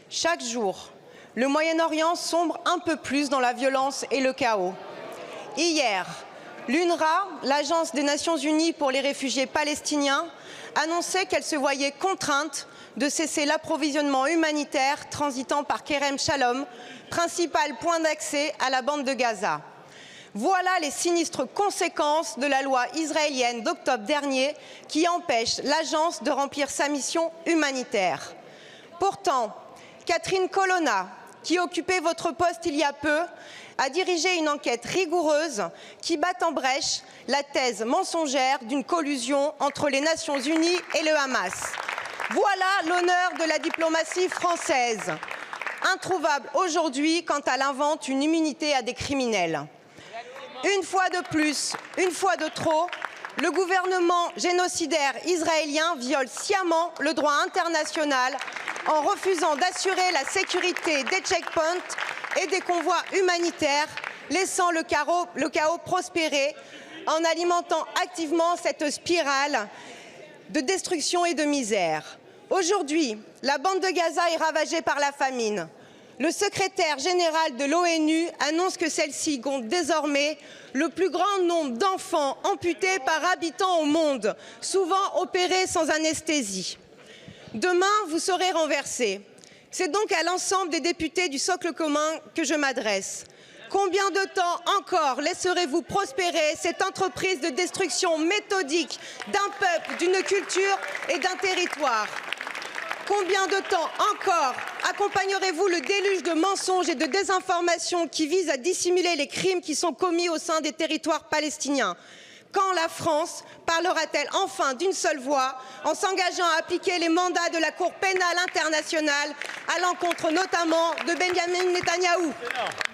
Chaque jour, le Moyen-Orient sombre un peu plus dans la violence et le chaos. Hier, l'UNRWA, l'Agence des Nations Unies pour les réfugiés palestiniens, annonçait qu'elle se voyait contrainte de cesser l'approvisionnement humanitaire transitant par Kerem Shalom, principal point d'accès à la bande de Gaza. Voilà les sinistres conséquences de la loi israélienne d'octobre dernier qui empêche l'agence de remplir sa mission humanitaire. Pourtant, Catherine Colonna, qui occupait votre poste il y a peu, a dirigé une enquête rigoureuse qui bat en brèche la thèse mensongère d'une collusion entre les Nations Unies et le Hamas. Voilà l'honneur de la diplomatie française, introuvable aujourd'hui quand elle invente une immunité à des criminels. Une fois de plus, une fois de trop, le gouvernement génocidaire israélien viole sciemment le droit international en refusant d'assurer la sécurité des checkpoints et des convois humanitaires, laissant le chaos prospérer en alimentant activement cette spirale de destruction et de misère. Aujourd'hui, la bande de Gaza est ravagée par la famine. Le secrétaire général de l'ONU annonce que celle-ci compte désormais le plus grand nombre d'enfants amputés par habitant au monde, souvent opérés sans anesthésie. Demain, vous serez renversés. C'est donc à l'ensemble des députés du socle commun que je m'adresse. Combien de temps encore laisserez-vous prospérer cette entreprise de destruction méthodique d'un peuple, d'une culture et d'un territoire ? Combien de temps encore accompagnerez-vous le déluge de mensonges et de désinformation qui vise à dissimuler les crimes qui sont commis au sein des territoires palestiniens ? Quand la France parlera-t-elle enfin d'une seule voix en s'engageant à appliquer les mandats de la Cour pénale internationale à l'encontre notamment de Benyamin Netanyahou ?